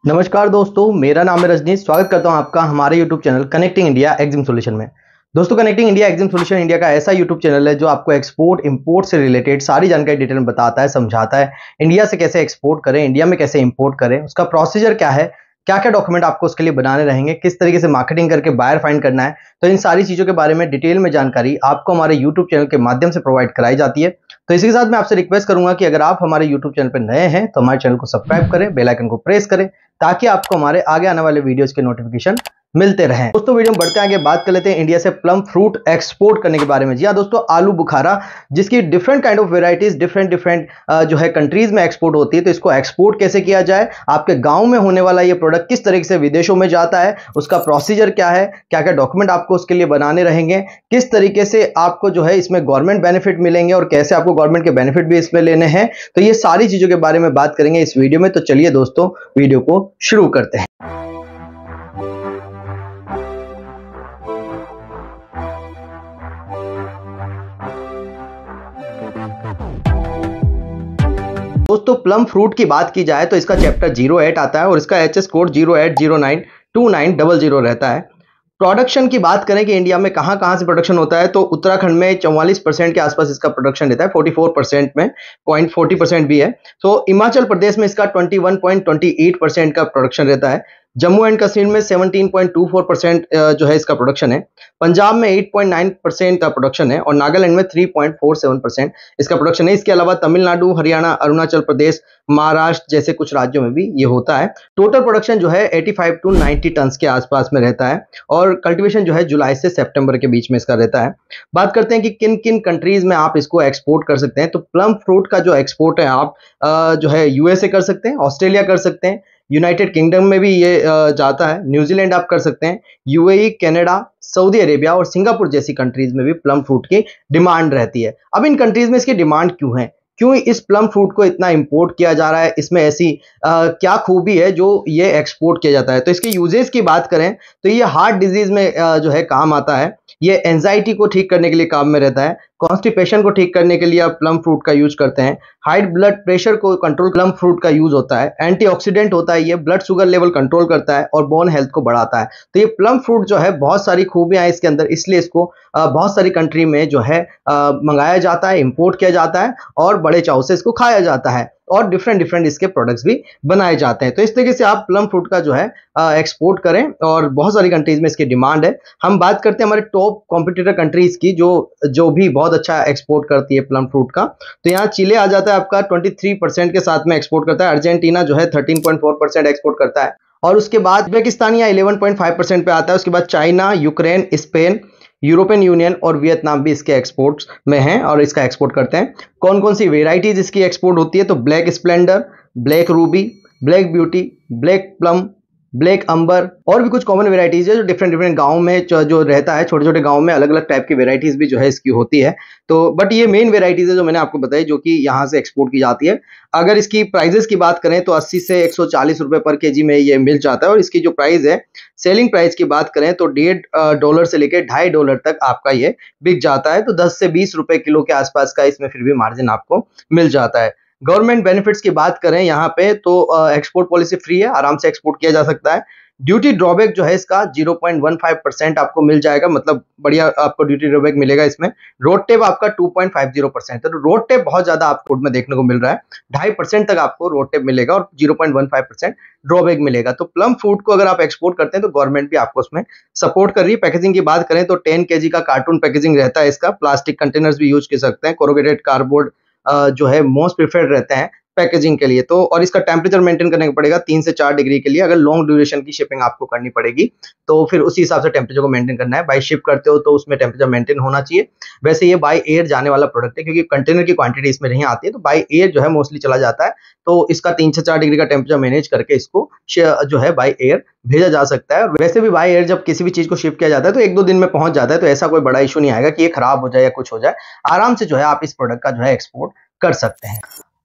नमस्कार दोस्तों, मेरा नाम है रजनीश। स्वागत करता हूं आपका हमारे YouTube channel connecting India exam solution में। दोस्तों, connecting India exam solution India का ऐसा यूट्यूब चैनल है जो आपको एक्सपोर्ट इंपोर्ट से रिलेटेड सारी जानकारी डिटेल में बताता है, समझाता है। इंडिया से कैसे एक्सपोर्ट करें, इंडिया में कैसे इंपोर्ट करें, उसका प्रोसीजर क्या है, क्या क्या डॉक्यूमेंट आपको उसके लिए बनाने रहेंगे, किस तरीके से मार्केटिंग करके बायर फाइंड करना है। तो इन सारी चीज़ों के बारे में डिटेल में जानकारी आपको हमारे यूट्यूब चैनल के माध्यम से प्रोवाइड कराई जाती है। तो इसी के साथ मैं आपसे रिक्वेस्ट करूंगा कि अगर आप हमारे यूट्यूब चैनल पर नए हैं तो हमारे चैनल को सब्सक्राइब करें, बेल आइकन को प्रेस करें ताकि आपको हमारे आगे आने वाले वीडियोस के नोटिफिकेशन मिलते रहें। दोस्तों, वीडियो में बढ़ते आगे बात कर लेते हैं इंडिया से प्लम फ्रूट एक्सपोर्ट करने के बारे में। जी हाँ दोस्तों, आलू बुखारा जिसकी different kind of varieties different जो है कंट्रीज में एक्सपोर्ट होती है, तो इसको एक्सपोर्ट कैसे किया जाए, आपके गांव में होने वाला ये प्रोडक्ट किस तरीके से विदेशों में जाता है, उसका प्रोसीजर क्या है, क्या क्या डॉक्यूमेंट आपको उसके लिए बनाने रहेंगे, किस तरीके से आपको जो है इसमें गवर्नमेंट बेनिफिट मिलेंगे और कैसे आपको गवर्नमेंट के बेनिफिट भी इसमें लेने हैं, तो ये सारी चीजों के बारे में बात करेंगे इस वीडियो में। तो चलिए दोस्तों, वीडियो को शुरू करते हैं। दोस्तों, प्लम फ्रूट की बात की जाए तो इसका चैप्टर 08 आता है और इसका एचएस कोड 08092900 रहता है। प्रोडक्शन की बात करें कि इंडिया में कहां कहां से प्रोडक्शन होता है, तो उत्तराखंड में 44% के आसपास इसका प्रोडक्शन रहता है, 44% में 0.40% भी है। तो हिमाचल प्रदेश में इसका 21.28% का प्रोडक्शन रहता है। जम्मू एंड कश्मीर में 17.24% जो है इसका प्रोडक्शन है। पंजाब में 8.9% का प्रोडक्शन है और नागालैंड में 3.47% इसका प्रोडक्शन है। इसके अलावा तमिलनाडु, हरियाणा, अरुणाचल प्रदेश, महाराष्ट्र जैसे कुछ राज्यों में भी ये होता है। टोटल प्रोडक्शन जो है 85 टू 90 टन के आसपास में रहता है और कल्टीवेशन जो है जुलाई से सितंबर के बीच में इसका रहता है। बात करते हैं कि किन किन कंट्रीज में आप इसको एक्सपोर्ट कर सकते हैं। तो प्लम फ्रूट का जो एक्सपोर्ट है आप जो है यूएसए कर सकते हैं, ऑस्ट्रेलिया कर सकते हैं, यूनाइटेड किंगडम में भी ये जाता है, न्यूजीलैंड आप कर सकते हैं, यूएई, कनाडा, सऊदी अरेबिया और सिंगापुर जैसी कंट्रीज में भी प्लम फ्रूट की डिमांड रहती है। अब इन कंट्रीज में इसकी डिमांड क्यों है, क्यों इस प्लम फ्रूट को इतना इंपोर्ट किया जा रहा है, इसमें ऐसी क्या खूबी है जो ये एक्सपोर्ट किया जाता है। तो इसके यूजेस की बात करें तो ये हार्ट डिजीज में जो है काम आता है, ये एंजाइटी को ठीक करने के लिए काम में रहता है, कॉन्स्टिपेशन को ठीक करने के लिए आप प्लम फ्रूट का यूज करते हैं, हाई ब्लड प्रेशर को कंट्रोल प्लम फ्रूट का यूज होता है, एंटीऑक्सीडेंट होता है, ये ब्लड शुगर लेवल कंट्रोल करता है और बोन हेल्थ को बढ़ाता है। तो ये प्लम फ्रूट जो है बहुत सारी खूबियां हैं इसके अंदर, इसलिए इसको बहुत सारी कंट्री में जो है मंगाया जाता है, इंपोर्ट किया जाता है और बड़े चाव से इसको खाया जाता है और डिफरेंट इसके प्रोडक्ट्स भी बनाए जाते हैं। तो इस तरीके से आप प्लम फ्रूट का जो है एक्सपोर्ट करें और बहुत सारी कंट्रीज में इसकी डिमांड है। हम बात करते हैं हमारे टॉप कॉम्पिटिटर कंट्रीज की जो भी बहुत अच्छा एक्सपोर्ट करती है प्लम फ्रूट का। तो यहाँ चिले आ जाता है आपका 23% के साथ में एक्सपोर्ट करता है, अर्जेंटीना जो है 13.4% एक्सपोर्ट करता है और उसके बाद उज्बेकिस्तान यहाँ 11.5% पे आता है। उसके बाद China, Ukraine, Spain, European union और वियतनाम भी इसके एक्सपोर्ट्स में हैं और इसका एक्सपोर्ट करते हैं। कौन कौन सी वेराइटीज इसकी एक्सपोर्ट होती है, तो black splendor, black ruby, black beauty, black plum, black amber और भी कुछ कॉमन वेराइटीज है जो डिफरेंट गाँव में जो रहता है, छोटे छोटे गाँव में अलग अलग टाइप की वेराइटीज भी जो है इसकी होती है। तो बट ये मेन वेराइटीज है जो मैंने आपको बताई जो कि यहाँ से एक्सपोर्ट की जाती है। अगर इसकी प्राइजेस की बात करें तो 80 से 140 रुपए पर केजी में ये मिल जाता है और इसकी जो प्राइस है, सेलिंग प्राइस की बात करें तो $1.5 से लेकर $2.5 तक आपका ये बिक जाता है। तो 10 से 20 रुपए किलो के आसपास का इसमें फिर भी मार्जिन आपको मिल जाता है। गवर्नमेंट बेनिफिट्स की बात करें यहाँ पे तो एक्सपोर्ट पॉलिसी फ्री है, आराम से एक्सपोर्ट किया जा सकता है। ड्यूटी ड्रॉबैक जो है इसका 0.15% आपको मिल जाएगा, मतलब बढ़िया आपको ड्यूटी ड्रॉबैक मिलेगा इसमें। रोड टेप आपका 2.50%, तो रोड टेप बहुत ज्यादा आपको में देखने को मिल रहा है, 2.5% तक आपको रोड टेप मिलेगा और 0.15% ड्रॉबैक मिलेगा। तो प्लम फ्रूट को अगर आप एक्सपोर्ट करते हैं तो गवर्नमेंट भी आपको उसमें सपोर्ट कर रही है। पैकेजिंग की बात करें तो 10 kg का कार्टून पैकेजिंग रहता है इसका, प्लास्टिक कंटेनर्स भी यूज कर सकते हैं, कोरुगेटेड कार्डबोर्ड जो है मोस्ट प्रिफर्ड रहते हैं पैकेजिंग के लिए। तो और इसका टेम्परेचर मेंटेन करने को पड़ेगा 3 से 4 डिग्री के लिए। अगर लॉन्ग ड्यूरेशन की शिपिंग आपको करनी पड़ेगी तो फिर उसी हिसाब से टेम्परेचर को मेंटेन करना है। बाय शिप करते हो तो उसमें टेम्परेचर मेंटेन होना चाहिए। वैसे ये बाय एयर जाने वाला प्रोडक्ट है क्योंकि कंटेनर की क्वांटिटी इसमें नहीं आती है, तो बाय एयर जो है मोस्टली चला जाता है। तो इसका 3 से 4 डिग्री का टेम्परेचर मैनेज करके इसको जो है बाय एयर भेजा जा सकता है। वैसे भी बाय एयर जब किसी भी चीज को शिप किया जाता है तो 1-2 दिन में पहुंच जाता है, तो ऐसा कोई बड़ा इशू नहीं आएगा कि ये खराब हो जाए या कुछ हो जाए। आराम से जो है आप इस प्रोडक्ट का जो है एक्सपोर्ट कर सकते हैं।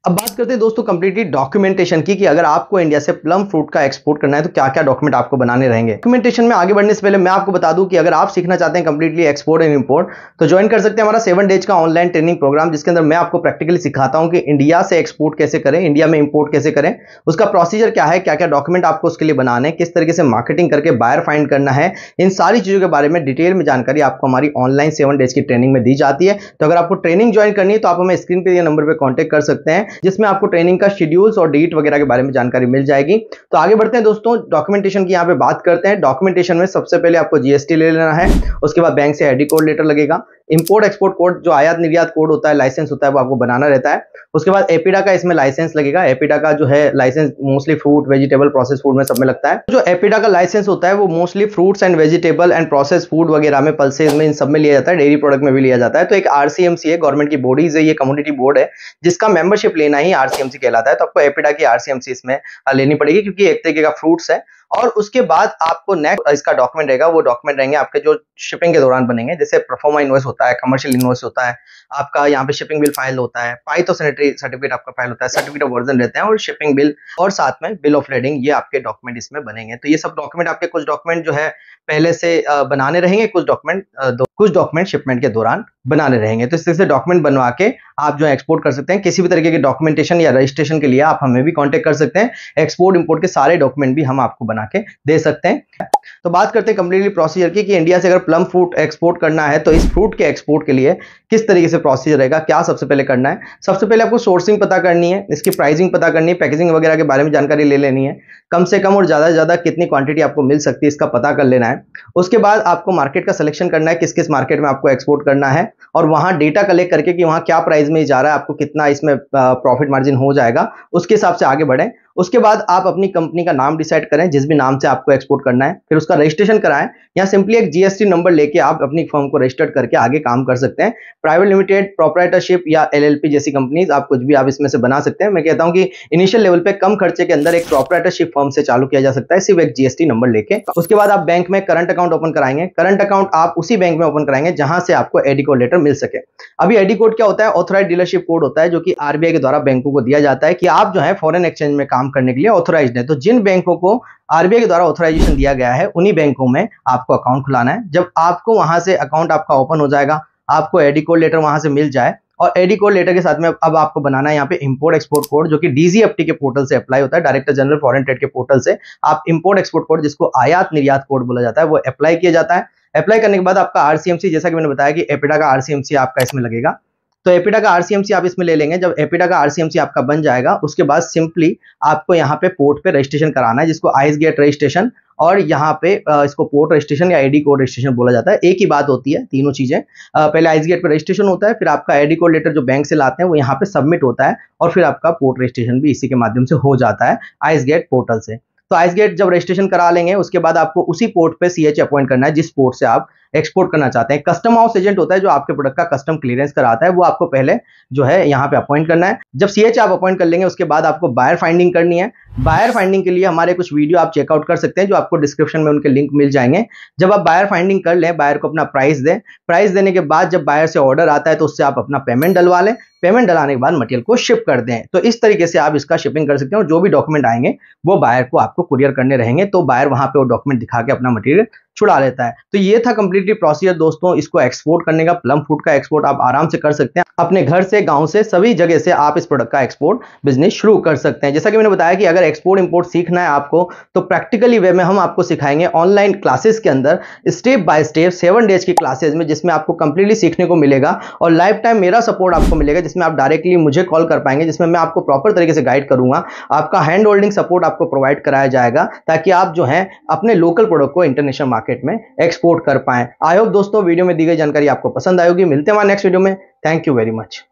अब बात करते हैं दोस्तों कंप्लीटली डॉक्यूमेंटेशन की, कि अगर आपको इंडिया से प्लम फ्रूट का एक्सपोर्ट करना है तो क्या क्या डॉक्यूमेंट आपको बनाने रहेंगे। डॉक्यूमेंटेशन में आगे बढ़ने से पहले मैं आपको बता दूं कि अगर आप सीखना चाहते हैं कंप्लीटली एक्सपोर्ट एंड इंपोर्ट, तो ज्वाइन कर सकते हैं हमारा 7 डेज का ऑनलाइन ट्रेनिंग प्रोग्राम, जिसके अंदर मैं आपको प्रैक्टिकली सिखाता हूं कि इंडिया से एक्सपोर्ट कैसे करें, इंडिया में इंपोर्ट कैसे करें, उसका प्रोसीजर क्या है, क्या क्या डॉक्यूमेंट आपको उसके लिए बनाने, किस तरीके से मार्केटिंग करके बायर फाइंड करना है, इन सारी चीजों के बारे में डिटेल में जानकारी आपको हमारी ऑनलाइन 7 डेज की ट्रेनिंग में दी जाती है। तो अगर आपको ट्रेनिंग ज्वाइन करनी है तो आप हमें स्क्रीन पे नंबर पर कॉन्टेक्ट कर सकते हैं, जिसमें आपको ट्रेनिंग का शेड्यूल्स और डेट वगैरह के बारे में जानकारी मिल जाएगी। तो आगे बढ़ते हैं दोस्तों, डॉक्यूमेंटेशन की यहां पे बात करते हैं। डॉक्यूमेंटेशन में सबसे पहले आपको जीएसटी ले लेना है, उसके बाद बैंक से आईडी कोड लेटर लगेगा, इंपोर्ट एक्सपोर्ट कोड जो आयात निर्यात कोड होता है, लाइसेंस होता है, वो आपको बनाना रहता है। उसके बाद एपीडा का इसमें लाइसेंस लगेगा। एपीडा का जो है licence mostly fruit vegetable process food में सब में लगता है। जो एपीडा का लाइसेंस होता है वो mostly fruits and vegetable and process food वगैरह में, पल्सेज में, इन सब में लिया जाता है, डेयरी प्रोडक्ट में भी लिया जाता है। तो एक आरसीएमसी है, गवर्नमेंट की बॉडीज है, ये कम्युनिटी बोर्ड है, जिसका मेंबरशिप लेना ही आरसीएमसी कहलाता है। तो आपको एपीडा की आरसीएमसी इसमें लेनी पड़ेगी, क्योंकि एक तरीके का फ्रूट्स है। और उसके बाद आपको नेक्स्ट इसका डॉक्यूमेंट रहेगा, वो डॉक्यूमेंट रहेंगे आपके जो शिपिंग के दौरान बनेंगे, जैसे प्रोफार्मा इनवॉइस होता है, कमर्शियल इनवॉइस होता है, आपका यहाँ पे शिपिंग बिल फाइल होता है, फाइटोसैनिटरी सर्टिफिकेट आपका फाइल होता है, सर्टिफिकेट ऑफ वर्जन रहते हैं, और शिपिंग बिल, और साथ में बिल ऑफ लेडिंग, ये आपके डॉक्यूमेंट इसमें बनेंगे। तो ये सब डॉक्यूमेंट आपके, कुछ डॉक्यूमेंट जो है पहले से बनाने रहेंगे, कुछ डॉक्यूमेंट शिपमेंट के दौरान बनाने रहेंगे। तो इस तरह से डॉक्यूमेंट बनवा के आप जो है एक्सपोर्ट कर सकते हैं। किसी भी तरीके के डॉक्यूमेंटेशन या रजिस्ट्रेशन के लिए आप हमें भी कांटेक्ट कर सकते हैं। एक्सपोर्ट इंपोर्ट के सारे डॉक्यूमेंट भी हम आपको बना के दे सकते हैं। तो बात करते हैं कंप्लीटली प्रोसीजर की, कि इंडिया से अगर प्लम फ्रूट एक्सपोर्ट करना है तो इस फ्रूट के एक्सपोर्ट के लिए किस तरीके से प्रोसीजर रहेगा, क्या सबसे पहले करना है। सबसे पहले आपको सोर्सिंग पता करनी है, इसकी प्राइसिंग पता करनी है, पैकेजिंग वगैरह के बारे में जानकारी ले लेनी है, कम से कम और ज्यादा से ज्यादा कितनी क्वांटिटी आपको मिल सकती है इसका पता कर लेना है। उसके बाद आपको मार्केट का सिलेक्शन करना है, किस किस मार्केट में आपको एक्सपोर्ट करना है, और वहां डेटा कलेक्ट करके कि वहां क्या प्राइस में जा रहा है, आपको कितना इसमें प्रॉफिट मार्जिन हो जाएगा, उसके हिसाब से आगे बढ़ें। उसके बाद आप अपनी कंपनी का नाम डिसाइड करें, जिस भी नाम से आपको एक्सपोर्ट करना है, फिर उसका रजिस्ट्रेशन कराएं, या सिंपली एक जीएसटी नंबर लेके आप अपनी फर्म को रजिस्टर्ड करके आगे काम कर सकते हैं। प्राइवेट लिमिटेड, प्रोप्राइटरशिप या एलएलपी जैसी कंपनीज, आप कुछ भी आप इसमें से बना सकते हैं। मैं कहता हूं कि इनिशियल लेवल पे कम खर्चे के अंदर एक प्रोप्राइटरशिप फर्म से चालू किया जा सकता है, सिर्फ एक जीएसटी नंबर लेके। उसके बाद आप बैंक में करंट अकाउंट ओपन कराएंगे। करंट अकाउंट आप उसी बैंक में ओपन कराएंगे जहां से आपको एडी कोड लेटर मिल सके। अभी एडी कोड क्या होता है, ऑथराइज्ड डीलरशिप कोड होता है, जो कि आरबीआई के द्वारा बैंकों को दिया जाता है कि आप जो है फॉरेन एक्सचेंज में काम करने के लिए ऑथराइज्ड है। तो जिन बैंकों को आरबीआई के द्वारा ऑथराइजेशन दिया गया है, उन्हीं बैंकों में आपको अकाउंट खुलाना है। जब आपको वहां से अकाउंट आपका ओपन हो जाएगा, आपको एडी कोड लेटर वहां से मिल जाए, और एडी कोड लेटर के साथ में अब आपको बनाना है यहाँ पे इंपोर्ट एक्सपोर्ट कोड, जो कि डीजीएफटी के पोर्टल से अप्लाई होता है, डायरेक्टर जनरल फॉरेन ट्रेड के पोर्टल से आप इंपोर्ट एक्सपोर्ट कोड, जिसको आयात निर्यात कोड बोला जाता है, वो अप्लाई किया जाता है। अप्लाई करने के बाद आपका आरसीएमसी, जैसा कि मैंने बताया कि एपीडा का आरसीएमसी आपका इसमें लगेगा, तो एपीडा का आरसीएमसी आप इसमें ले लेंगे। जब एपीडा का आरसीएमसी आपका बन जाएगा, उसके बाद सिंपली आपको यहाँ पे पोर्ट पे रजिस्ट्रेशन कराना है, जिसको आइस गेट रजिस्ट्रेशन, और यहाँ पे इसको पोर्ट रजिस्ट्रेशन या आईडी कोड रजिस्ट्रेशन बोला जाता है। एक ही बात होती है तीनों चीजें। पहले आइस गेट पे रजिस्ट्रेशन होता है, फिर आपका आईडी कोड लेटर जो बैंक से लाते हैं वो यहाँ पे सबमिट होता है, और फिर आपका पोर्ट रजिस्ट्रेशन भी इसी के माध्यम से हो जाता है आइस गेट पोर्टल से। तो आइस गेट जब रजिस्ट्रेशन करा लेंगे, उसके बाद आपको उसी पोर्ट पे सीएच अपॉइंट करना है, जिस पोर्ट से आप एक्सपोर्ट करना चाहते हैं। कस्टम हाउस एजेंट होता है जो आपके प्रोडक्ट का कस्टम क्लियरेंस कराता है, वो आपको पहले जो है यहाँ पे अपॉइंट करना है। जब सीएच आप अपॉइंट कर लेंगे, उसके बाद आपको बायर फाइंडिंग करनी है। बायर फाइंडिंग के लिए हमारे कुछ वीडियो आप चेकआउट कर सकते हैं, जो आपको डिस्क्रिप्शन में उनके लिंक मिल जाएंगे। जब आप बायर फाइंडिंग कर लें, बायर को अपना प्राइस दें, प्राइस देने के बाद जब बायर से ऑर्डर आता है तो उससे आप अपना पेमेंट डलवा लें। पेमेंट डलाने के बाद मटेरियल को शिप कर दें। तो इस तरीके से आप इसका शिपिंग कर सकते हैं, और जो भी डॉक्यूमेंट आएंगे वो बायर को आपको कुरियर करने रहेंगे, तो बायर वहां पे वो डॉक्यूमेंट दिखा के अपना मटेरियल छुड़ा लेता है। तो ये था कंप्लीटली प्रोसीजर दोस्तों, इसको एक्सपोर्ट करने का। प्लम फ्रूट का एक्सपोर्ट आप आराम से कर सकते हैं, अपने घर से, गांव से, सभी जगह से आप इस प्रोडक्ट का एक्सपोर्ट बिजनेस शुरू कर सकते हैं। जैसा कि मैंने बताया कि अगर एक्सपोर्ट इंपोर्ट सीखना है आपको, तो प्रैक्टिकली वे में हम आपको सिखाएंगे ऑनलाइन क्लासेस के अंदर, स्टेप बाय स्टेप 7 डेज की क्लासेस में, जिसमें आपको कंप्लीटली सीखने को मिलेगा, और लाइफ टाइम मेरा सपोर्ट आपको मिलेगा, जिसमें आप डायरेक्टली मुझे कॉल कर पाएंगे, जिसमें मैं आपको प्रॉपर तरीके से गाइड करूंगा। आपका हैंड होल्डिंग सपोर्ट आपको प्रोवाइड कराया जाएगा, ताकि आप जो है अपने लोकल प्रोडक्ट को इंटरनेशनल मार्केट में एक्सपोर्ट कर पाएं। आई होप दोस्तों वीडियो में दी गई जानकारी आपको पसंद आई होगी। मिलते हैं हमारे नेक्स्ट वीडियो में। Thank you very much.